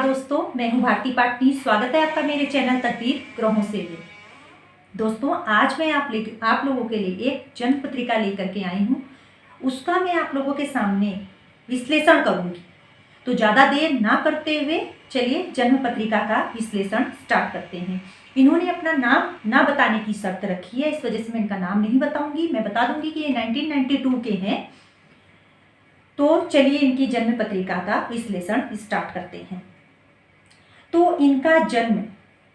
नमस्कार दोस्तों, मैं हूं भारती पाटनी। स्वागत है आपका मेरे चैनल तकदीर ग्रहों से भी। दोस्तों, आज मैं आप लोगों के लिए एक जन्म पत्रिका लेकर के आई हूं। उसका मैं आप लोगों के सामने विश्लेषण करूंगी। तो ज़्यादा देर ना करते हुए चलिए जन्म पत्रिका का विश्लेषण स्टार्ट करते हैं। इन्होंने अपना नाम ना बताने की शर्त रखी है, इस वजह से मैं इनका नाम नहीं बताऊंगी। मैं बता दूंगी कि ये 1992 के हैं। तो चलिए इनकी जन्म पत्रिका का विश्लेषण स्टार्ट करते हैं। तो इनका जन्म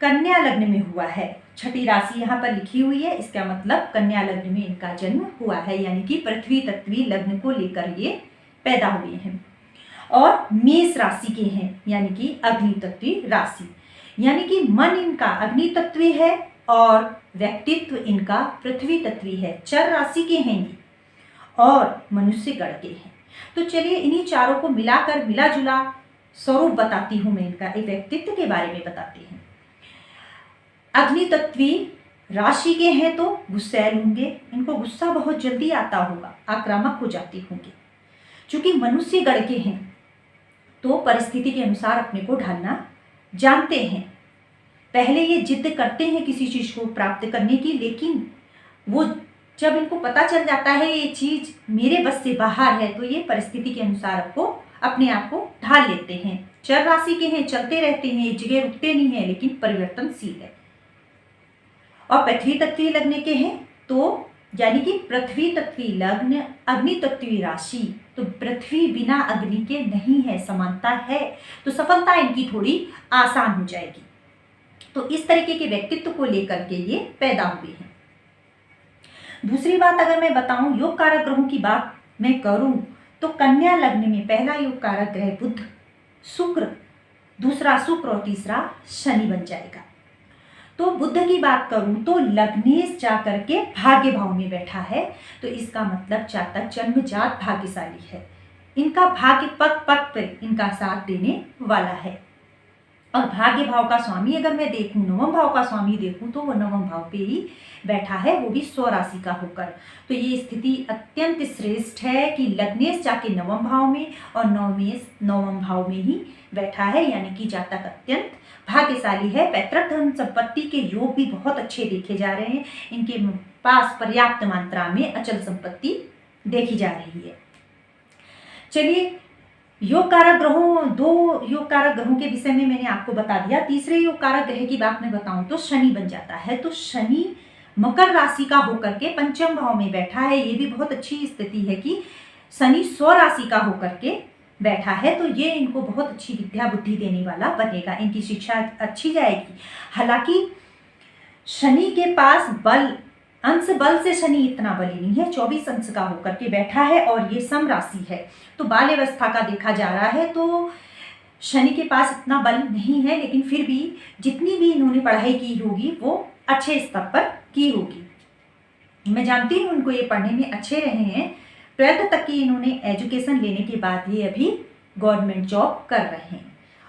कन्या लग्न में हुआ है। छठी राशि यहाँ पर लिखी हुई है, इसका मतलब कन्या लग्न में इनका जन्म हुआ है, यानी कि पृथ्वी तत्वी लग्न को लेकर ये पैदा हुए हैं। और मेष राशि के हैं, यानी कि अग्नि तत्वी राशि, यानी कि मन इनका अग्नि तत्वी है और व्यक्तित्व इनका पृथ्वी तत्वी है। चर राशि के हैं ये और मनुष्य गण के हैं। तो चलिए इन्हीं चारों को मिलाकर मिला जुला स्वरूप बताती हूं। मैं इनका एक व्यक्तित्व के बारे में बताती हूँ। अग्नि तत्वी राशि के हैं तो गुस्सैल होंगे, इनको गुस्सा बहुत जल्दी आता होगा, आक्रामक हो जाती होंगे। चूंकि मनुष्य गण के हैं तो परिस्थिति के अनुसार अपने को ढालना जानते हैं। पहले ये जिद करते हैं किसी चीज को प्राप्त करने की, लेकिन वो जब इनको पता चल जाता है ये चीज मेरे बस से बाहर है, तो ये परिस्थिति के अनुसार अपने आप को ढाल लेते हैं। चर राशि के हैं, चलते रहते हैं, एक जगह रुकते नहीं है, लेकिन परिवर्तनशील है। और पृथ्वी तत्वी लग्न के हैं तो यानी कि पृथ्वी तत्वी लग्न अग्नि तत्वी राशि, तो पृथ्वी बिना अग्नि के नहीं है, समानता है, तो सफलता इनकी थोड़ी आसान हो जाएगी। तो इस तरीके के व्यक्तित्व को लेकर के ये पैदा हुए हैं। दूसरी बात अगर मैं बताऊं, योग कारक ग्रहों की बात मैं करूं तो कन्या लग्न में पहला योग कारक ग्रह बुध, शुक्र, दूसरा शुक्र और तीसरा शनि बन जाएगा। तो बुध की बात करूं तो लग्नेश जाकर के भाग्य भाव में बैठा है, तो इसका मतलब जातक जन्मजात भाग्यशाली है। इनका भाग्य पग पग पर इनका साथ देने वाला है। और भाग्य भाव का स्वामी अगर मैं देखूं, नवम भाव का स्वामी देखूं, तो वो नवम भाव पे ही बैठा है, वो भी स्वराशि का होकर। तो ये स्थिति अत्यंत श्रेष्ठ है कि लग्नेश जाके नवम भाव में और नवमेश नवम भाव में ही बैठा है, यानी कि जातक अत्यंत भाग्यशाली है। पैतृक धन संपत्ति के योग भी बहुत अच्छे देखे जा रहे हैं। इनके पास पर्याप्त मात्रा में अचल संपत्ति देखी जा रही है। चलिए योग कारक ग्रहों, दो योग कारक ग्रहों के विषय में मैंने आपको बता दिया। तीसरे योग कारक ग्रह की बात मैं बताऊं तो शनि बन जाता है। तो शनि मकर राशि का होकर के पंचम भाव में बैठा है। ये भी बहुत अच्छी स्थिति है कि शनि स्व राशि का होकर के बैठा है, तो ये इनको बहुत अच्छी विद्या बुद्धि देने वाला बनेगा। इनकी शिक्षा अच्छी जाएगी। हालांकि शनि के पास बल, अंश बल से शनि इतना बली नहीं है, 24 अंश का होकर के बैठा है और ये सम राशि है। तो बाल्यावस्था का देखा जा रहा है तो शनि के पास इतना बल नहीं है, लेकिन फिर भी जितनी भी इन्होंने पढ़ाई की होगी वो अच्छे स्तर पर की होगी। मैं जानती हूँ उनको ये पढ़ने में अच्छे रहे हैं। 12th तक की इन्होंने एजुकेशन लेने के बाद ये अभी गवर्नमेंट जॉब कर रहे हैं।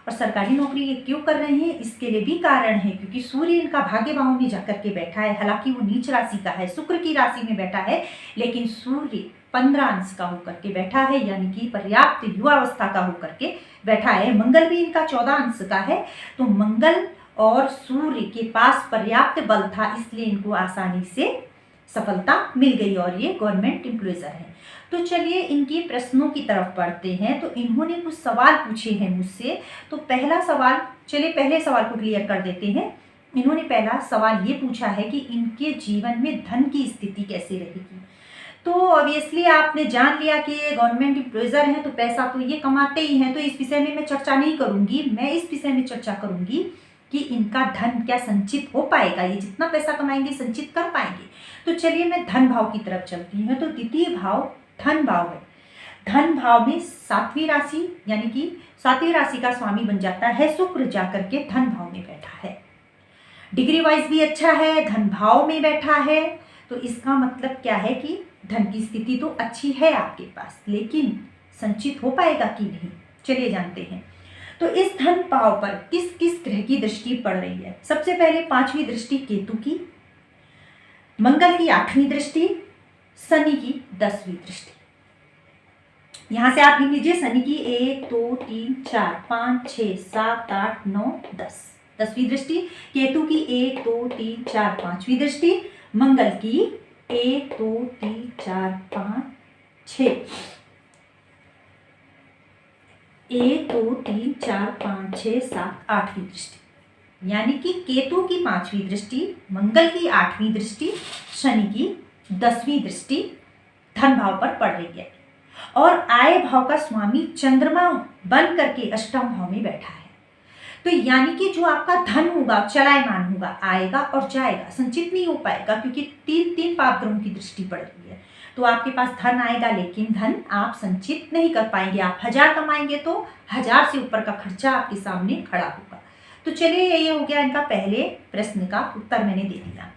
और सरकारी नौकरी ये क्यों कर रहे हैं, इसके लिए भी कारण है, क्योंकि सूर्य इनका भाग्य भाव में जाकर के बैठा है। हालांकि वो नीच राशि का है, शुक्र की राशि में बैठा है, लेकिन सूर्य 15 अंश का होकर के बैठा है, यानी कि पर्याप्त युवावस्था का होकर के बैठा है। मंगल भी इनका 14 अंश का है, तो मंगल और सूर्य के पास पर्याप्त बल था, इसलिए इनको आसानी से सफलता मिल गई और ये गवर्नमेंट एम्प्लॉयजर है। तो चलिए इनकी प्रश्नों की तरफ बढ़ते हैं। तो इन्होंने कुछ सवाल पूछे हैं मुझसे। तो पहला सवाल, चलिए पहले सवाल को क्लियर कर देते हैं। इन्होंने पहला सवाल ये पूछा है कि इनके जीवन में धन की स्थिति कैसे रहेगी। तो ऑब्वियसली आपने जान लिया कि ये गवर्नमेंट एम्प्लॉयजर हैं, तो पैसा तो ये कमाते ही हैं। तो इस विषय में मैं चर्चा नहीं करूंगी। मैं इस विषय में चर्चा करूंगी कि इनका धन क्या संचित हो पाएगा, ये जितना पैसा कमाएंगे संचित कर पाएंगे। तो चलिए मैं धन भाव की तरफ चलती हूँ। तो द्वितीय भाव धन भाव है। धन भाव में 7वीं राशि, यानी कि 7वीं राशि का स्वामी बन जाता है शुक्र, जाकर के धन भाव में बैठा है। डिग्री वाइज भी अच्छा है, धन भाव में बैठा है। तो इसका मतलब क्या है कि धन की स्थिति तो अच्छी है आपके पास, लेकिन संचित हो पाएगा कि नहीं, चलिए जानते हैं। तो इस धन भाव पर किस किस ग्रह की दृष्टि पड़ रही है। सबसे पहले 5वीं दृष्टि केतु की, मंगल की 8वीं दृष्टि, शनि की 10वीं दृष्टि। यहाँ से आप लिख लीजिए शनि की 1 2 3 4 5 6 7 8 9 10, 10वीं दृष्टि। केतु की 1 2 3 4 5वीं दृष्टि। मंगल की 1 2 3 4 5 6, 1 2 3 4 5 6 7 8वीं दृष्टि। यानी कि केतु की 5वीं दृष्टि, मंगल की 8वीं दृष्टि, शनि की 10वीं दृष्टि धन भाव पर पड़ रही है। और आय भाव का स्वामी चंद्रमा बन करके अष्टम भाव में बैठा है। तो यानी कि जो आपका धन होगा चलायमान होगा, आएगा और जाएगा, संचित नहीं हो पाएगा, क्योंकि 3 पाप ग्रहों की दृष्टि पड़ रही है। तो आपके पास धन आएगा लेकिन धन आप संचित नहीं कर पाएंगे। आप 1000 कमाएंगे तो 1000 से ऊपर का खर्चा आपके सामने खड़ा होगा। तो चलिए, ये हो गया इनका पहले प्रश्न का उत्तर मैंने दे दिया।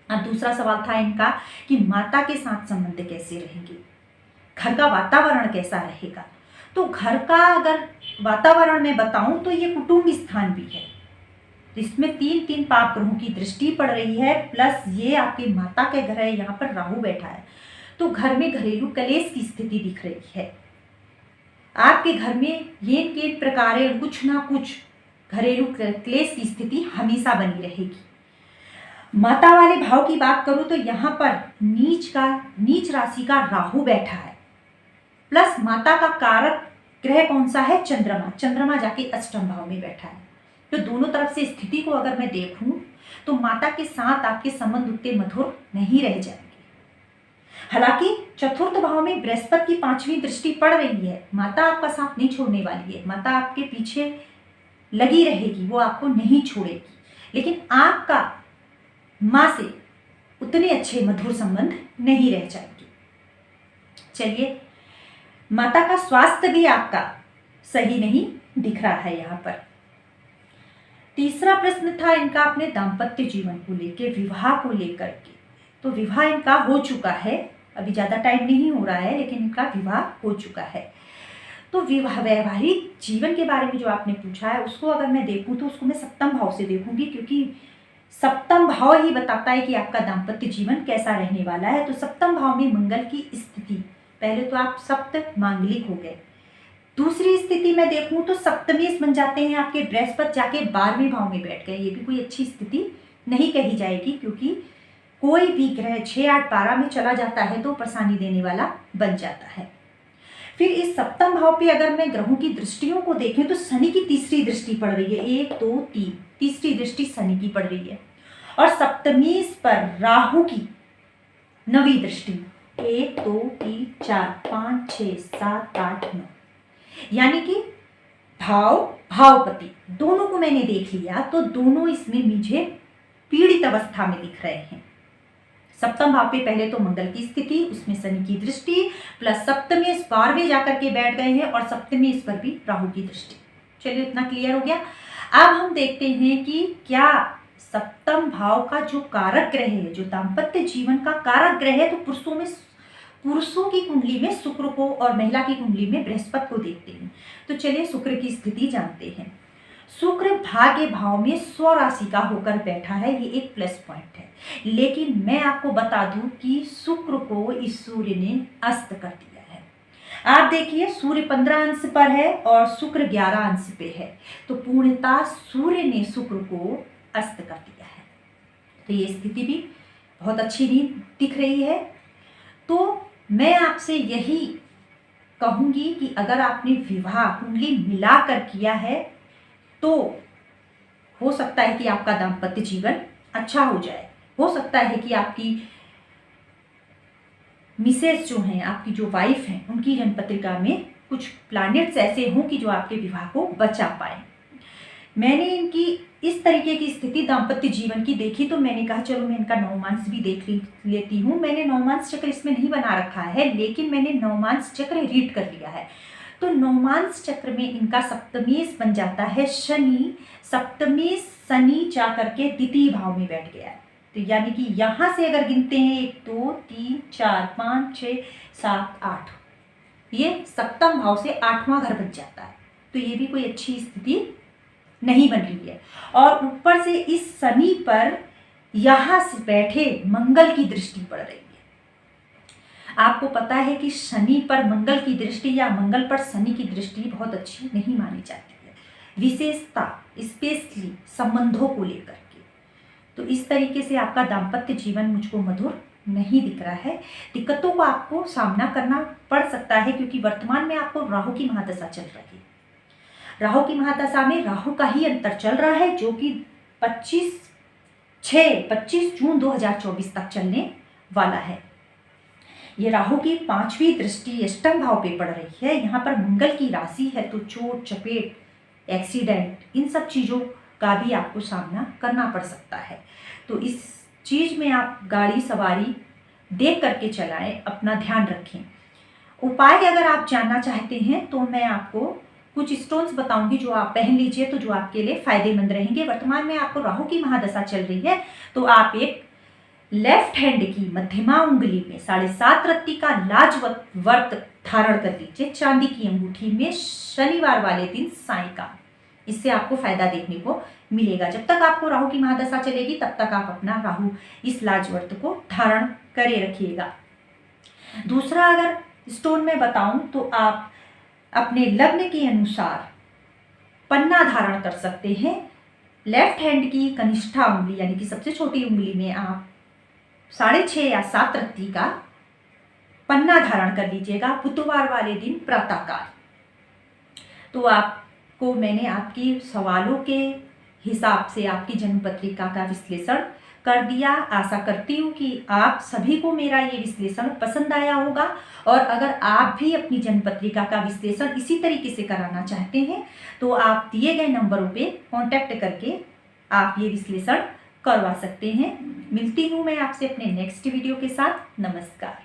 अब दूसरा सवाल था इनका कि माता के साथ संबंध कैसे रहेंगे, घर का वातावरण कैसा रहेगा। तो घर का अगर वातावरण में बताऊं तो ये कुटुंब स्थान भी है, इसमें 3 पाप ग्रहों की दृष्टि पड़ रही है, प्लस ये आपके माता के घर है, यहाँ पर राहु बैठा है। तो घर में घरेलू कलेश की स्थिति दिख रही है। आपके घर में ये प्रकार कुछ ना कुछ घरेलू क्लेश की स्थिति हमेशा बनी रहेगी। माता वाले भाव की बात करूं तो यहाँ पर नीच राशि का राहु बैठा है, प्लस माता का कारक ग्रह कौन सा है, चंद्रमा जाके अष्टम भाव में बैठा है। तो दोनों तरफ से स्थिति को अगर मैं देखूं तो माता के साथ आपके संबंध उतने मधुर नहीं रह जाएंगे। हालांकि चतुर्थ भाव में बृहस्पति की 5वीं दृष्टि पड़ रही है, माता आपका साथ नहीं छोड़ने वाली है, माता आपके पीछे लगी रहेगी, वो आपको नहीं छोड़ेगी, लेकिन आपका माँ से उतने अच्छे मधुर संबंध नहीं रह जाएंगे। चलिए, माता का स्वास्थ्य भी आपका सही नहीं दिख रहा है यहाँ पर। तीसरा प्रश्न था इनका अपने दाम्पत्य जीवन को लेकर, विवाह को लेकर के। तो विवाह इनका हो चुका है, अभी ज़्यादा टाइम नहीं हो रहा है, लेकिन इनका विवाह हो चुका है। तो विवाह वैवाहिक जीवन के बारे में जो आपने पूछा है उसको अगर मैं देखूं तो उसको मैं सप्तम भाव से देखूंगी, क्योंकि सप्तम भाव ही बताता है कि आपका दाम्पत्य जीवन कैसा रहने वाला है। तो सप्तम भाव में मंगल की स्थिति, पहले तो आप सप्त मांगलिक हो गए। दूसरी स्थिति में देखूं तो सप्तमेश बन जाते हैं आपके बृहस्पति, जाके 12वें भाव में बैठ गए। ये भी कोई अच्छी स्थिति नहीं कही जाएगी, क्योंकि कोई भी ग्रह 6 8 12 में चला जाता है तो परेशानी देने वाला बन जाता है। फिर इस सप्तम भाव पे अगर मैं ग्रहों की दृष्टियों को देखें तो शनि की तीसरी दृष्टि पड़ रही है, 1 2 3, तीसरी दृष्टि शनि की पड़ रही है। और सप्तमेश पर राहु की 9वीं दृष्टि, 1 2 3 4 5 6 7 8 9, यानी कि भावपति दोनों को मैंने देख लिया तो दोनों इसमें मुझे पीड़ित अवस्था में दिख रहे हैं। सप्तम भाव पे पहले तो मंगल की स्थिति, उसमें शनि की दृष्टि, प्लस सप्तमेश 12वें जाकर के बैठ गए हैं और सप्तमेश पर भी राहु की दृष्टि। चलिए, इतना क्लियर हो गया। अब हम देखते हैं कि क्या सप्तम भाव का जो कारक ग्रह है, जो दाम्पत्य जीवन का कारक ग्रह है, तो पुरुषों की कुंडली में शुक्र को और महिला की कुंडली में बृहस्पति को देखते हैं। तो चलिए शुक्र की स्थिति जानते हैं। शुक्र भाग्य भाव में स्वराशि का होकर बैठा है, ये एक प्लस पॉइंट है। लेकिन मैं आपको बता दूं कि शुक्र को इस सूर्य ने अस्त कर दिया है। आप देखिए, सूर्य 15 अंश पर है और शुक्र 11 अंश पे है, तो पूर्णतः सूर्य ने शुक्र को अस्त कर दिया है। तो ये स्थिति भी बहुत अच्छी नहीं दिख रही है। तो मैं आपसे यही कहूंगी कि अगर आपने विवाह कुंडली मिलाकर किया है तो हो सकता है कि आपका दाम्पत्य जीवन अच्छा हो जाए। हो सकता है कि आपकी मिसेस जो हैं, आपकी जो वाइफ हैं, उनकी जन्मपत्रिका में कुछ प्लैनेट्स ऐसे हों कि जो आपके विवाह को बचा पाए। मैंने इनकी इस तरीके की स्थिति दाम्पत्य जीवन की देखी तो मैंने कहा चलो मैं इनका नवमांश भी देख लेती हूँ। मैंने नवमांश चक्र इसमें नहीं बना रखा है, लेकिन मैंने नवमांश चक्र रीड कर लिया है। तो नवमांश चक्र में इनका सप्तमेश बन जाता है शनि। सप्तमेश शनि जा करके द्वितीय भाव में बैठ गया है। तो यानी कि यहाँ से अगर गिनते हैं 1 2 3 4 5 6 7 8, ये सप्तम भाव से 8वां घर बन जाता है। तो ये भी कोई अच्छी स्थिति नहीं बन रही है। और ऊपर से इस शनि पर यहाँ से बैठे मंगल की दृष्टि पड़ रही है। आपको पता है कि शनि पर मंगल की दृष्टि या मंगल पर शनि की दृष्टि बहुत अच्छी नहीं मानी जाती है, विशेषता स्पेशली संबंधों को लेकर के। तो इस तरीके से आपका दाम्पत्य जीवन मुझको मधुर नहीं दिख रहा है। दिक्कतों को आपको सामना करना पड़ सकता है क्योंकि वर्तमान में आपको राहु की महादशा चल रही है। राहु की महादशा में राहु का ही अंतर चल रहा है जो कि 25 जून 2024 तक चलने वाला है। ये राहु की 5वीं दृष्टि अष्टम भाव पे पड़ रही है। यहाँ पर मंगल की राशि है तो चोट चपेट एक्सीडेंट इन सब चीज़ों का भी आपको सामना करना पड़ सकता है। तो इस चीज़ में आप गाड़ी सवारी देख करके चलाएं, अपना ध्यान रखें। उपाय अगर आप जानना चाहते हैं तो मैं आपको कुछ स्टोन्स बताऊंगी जो आप पहन लीजिए तो जो आपके लिए फायदेमंद रहेंगे। वर्तमान में आपको राहु की महादशा चल रही है तो आप एक लेफ्ट हैंड की मध्यमा उंगली में 7.5 रत्ती का लाजवर्त धारण कर लीजिए, चांदी की अंगूठी में, शनिवार वाले दिन सायंकाल। इससे आपको फायदा देखने को मिलेगा। जब तक आपको राहु की महादशा चलेगी तब तक आप अपना राहु इस लाजवर्त को धारण करे रखिएगा। दूसरा अगर स्टोन में बताऊं तो आप अपने लग्न के अनुसार पन्ना धारण कर सकते हैं। लेफ्ट हैंड की कनिष्ठा उंगली यानी कि सबसे छोटी उंगली में आप 6.5 या 7 रत्ती का पन्ना धारण कर लीजिएगा बुधवार वाले दिन प्रातःकाल। तो आपको मैंने आपकी सवालों के हिसाब से आपकी जन्म पत्रिका का विश्लेषण कर दिया। आशा करती हूँ कि आप सभी को मेरा ये विश्लेषण पसंद आया होगा और अगर आप भी अपनी जन्म पत्रिका का विश्लेषण इसी तरीके से कराना चाहते हैं तो आप दिए गए नंबरों पे कांटेक्ट करके आप ये विश्लेषण करवा सकते हैं। मिलती हूँ मैं आपसे अपने नेक्स्ट वीडियो के साथ। नमस्कार।